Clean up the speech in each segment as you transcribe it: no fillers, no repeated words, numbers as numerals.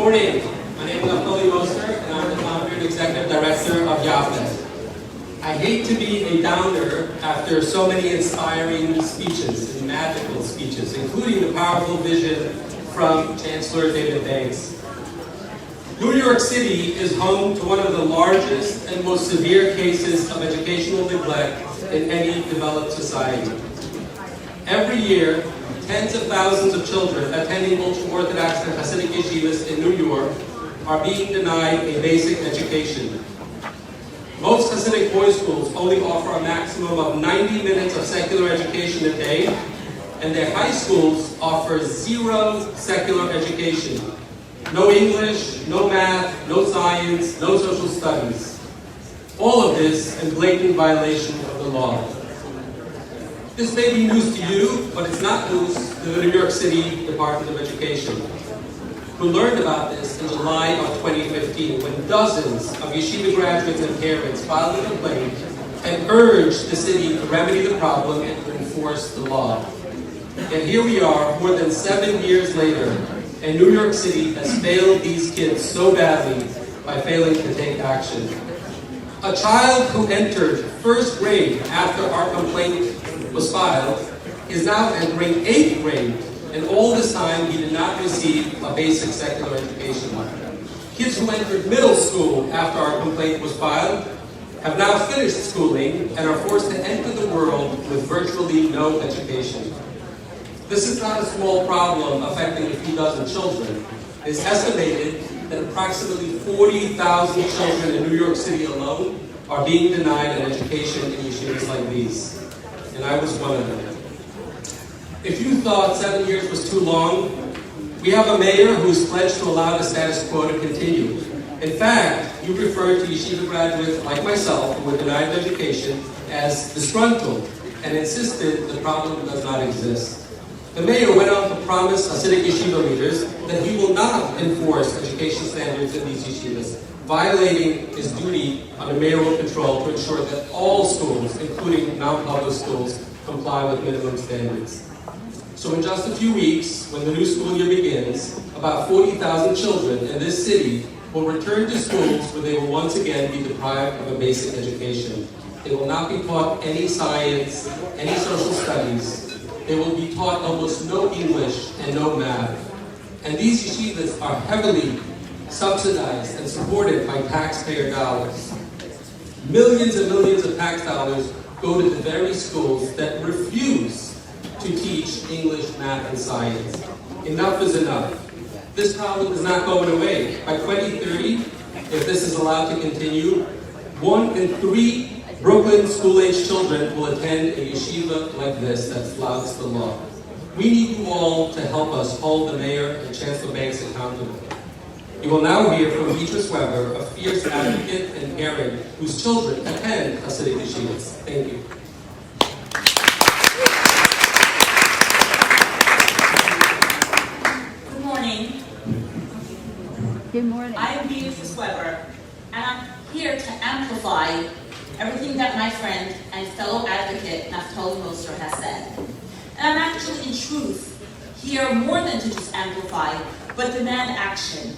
morning. My name is Naftuli, and I'm the founder and executive director of YAFET. I hate to be a downer after so many inspiring speeches and magical speeches, including the powerful vision from Chancellor David Banks. New York City is home to one of the largest and most severe cases of educational neglect in any developed society. Every year, tens of thousands of children attending ultra-Orthodox and Hasidic yeshivas in New York are being denied a basic education. Most Hasidic boys' schools only offer a maximum of 90 minutes of secular education a day, and their high schools offer zero secular education. No English, no math, no science, no social studies. All of this in blatant violation of the law. This may be news to you, but it's not news to the New York City Department of Education, who learned about this in July of 2015 when dozens of yeshiva graduates and parents filed a complaint and urged the city to remedy the problem and to enforce the law. And here we are, more than 7 years later, and New York City has failed these kids so badly by failing to take action. A child who entered first grade after our complaint was filed is now entering 8th grade, and all this time he did not receive a basic secular education. Kids who entered middle school after our complaint was filed have now finished schooling and are forced to enter the world with virtually no education. This is not a small problem affecting a few dozen children. It's estimated that approximately 40,000 children in New York City alone are being denied an education in yeshivas like these. And I was one of them. If you thought 7 years was too long, we have a mayor who's pledged to allow the status quo to continue. In fact, you referred to yeshiva graduates like myself who were denied education as disgruntled and insisted the problem does not exist. The mayor went on to promise Hasidic yeshiva leaders that he will not enforce education standards in these yeshivas, violating his duty under mayoral control to ensure that all schools, including non-public schools, comply with minimum standards. So in just a few weeks, when the new school year begins, about 40,000 children in this city will return to schools where they will once again be deprived of a basic education. They will not be taught any science, any social studies. They will be taught almost no English and no math. And these yeshivas are heavily subsidized and supported by taxpayer dollars. Millions and millions of tax dollars go to the very schools that refuse to teach English, math, and science. Enough is enough. This problem is not going away. By 2030, if this is allowed to continue, 1 in 3 Brooklyn school-age children will attend a yeshiva like this that flouts the law. We need you all to help us hold the mayor and Chancellor Banks accountable. You will now hear from Beatrice, a fierce advocate and parent whose children attend Hasidic yeshivas. Thank you. Good morning. Good morning. I am Beatrice, and I'm here to amplify everything that my friend and fellow advocate Naftuli has said. And I'm actually, in truth, here more than to just amplify, but demand action.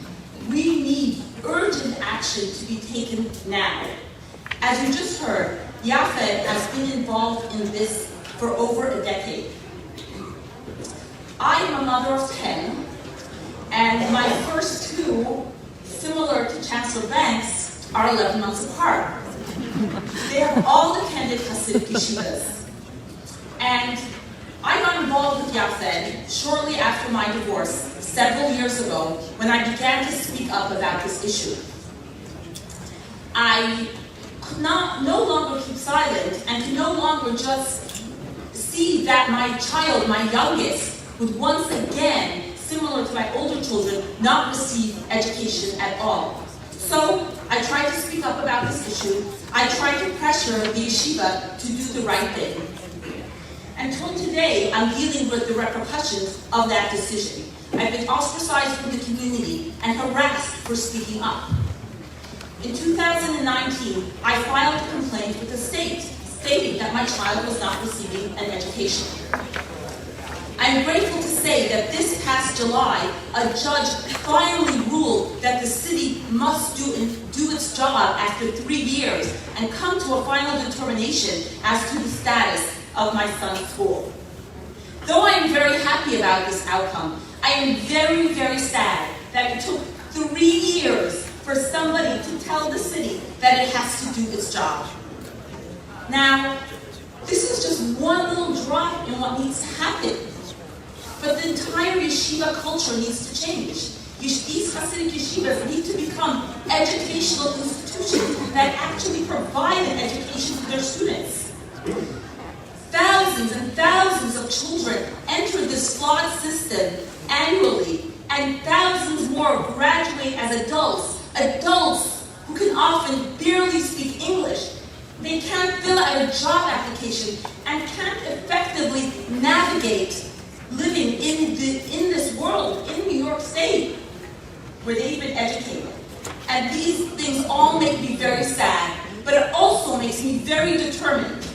We need urgent action to be taken now. As you just heard, YAFET has been involved in this for over a decade. I am a mother of 10, and my first 2, similar to Chancellor Banks, are 11 months apart. They have all attended Hasidic yeshivas. And I got involved with YAFET shortly after my divorce, several years ago, when I began to speak up about this issue. I could no longer keep silent and could no longer just see that my child, my youngest, would once again, similar to my older children, not receive education at all. So I tried to speak up about this issue. I tried to pressure the yeshiva to do the right thing. Until today, I'm dealing with the repercussions of that decision. I've been ostracized from the community and harassed for speaking up. In 2019, I filed a complaint with the state, stating that my child was not receiving an education. I'm grateful to say that this past July, a judge finally ruled that the city must do its job after 3 years and come to a final determination as to the status of my son's school. Though I am very happy about this outcome, I am very, very sad that it took 3 years for somebody to tell the city that it has to do its job. Now, this is just one little drop in what needs to happen. But the entire yeshiva culture needs to change. These Hasidic yeshivas need to become educational institutions that actually provide an education to their students. Thousands and thousands of children enter this flawed system annually, and thousands more graduate as adults who can often barely speak English. They can't fill out a job application and can't effectively navigate living in this world, in New York State, where they've been educated. And these things all make me very sad, but it also makes me very determined.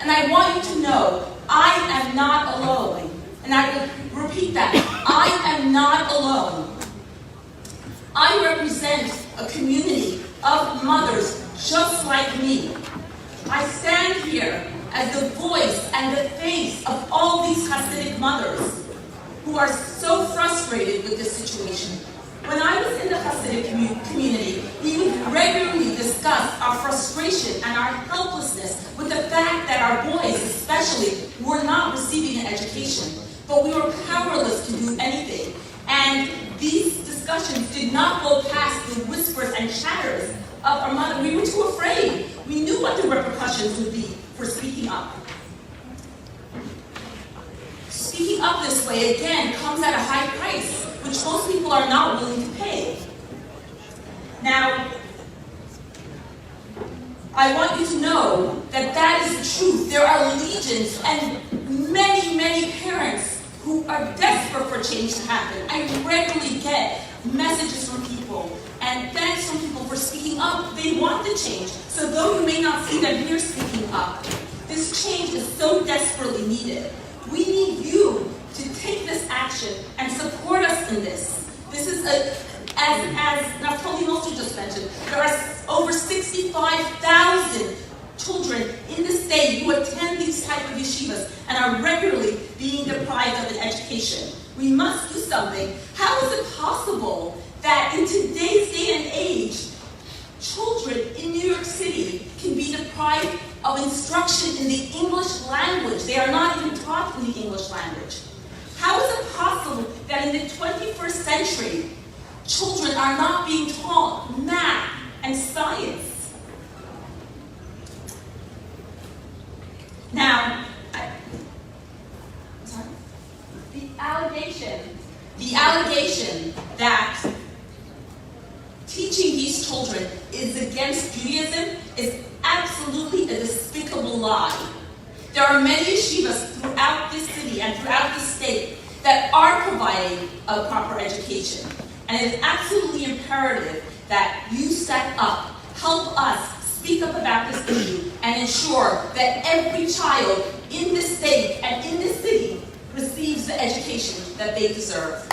And I want you to know, I am not alone. And I will repeat that, I am not alone. I represent a community of mothers just like me. I stand here as the voice and the face of all these Hasidic mothers who are so frustrated with this situation. When I was in the Hasidic community, we would regularly discuss our frustration and our helplessness with the fact that our boys, especially, were not receiving an education. But we were powerless to do anything. And these discussions did not go past the whispers and chatters of our mother. We were too afraid. We knew what the repercussions would be for speaking up. Speaking up this way, again, comes at a high price, which most people are not willing to pay. Now, I want you to know that that is the truth. There are legions and many, many parents who are desperate for change to happen. I regularly get messages from people and thanks from people for speaking up. They want the change. So though you may not see them here speaking up, this change is so desperately needed. We need you to take this action and support us in this. This is as Naftuli just mentioned, there are over 65,000 children in the state who attend these type of yeshivas and are regularly being deprived of an education. We must do something. How is it possible that in today's day and age, children in New York City can be deprived of instruction in the English language? They are not even taught in the English language. How is it possible that in the 21st century, children are not being taught math and science? Now, the allegation that teaching these children is against Judaism is absolutely a despicable lie. There are many yeshivas throughout this city and throughout the state that are providing a proper education. And it is absolutely imperative that you step up, help us speak up about this issue, and ensure that every child in this state and in this city receives the education that they deserve.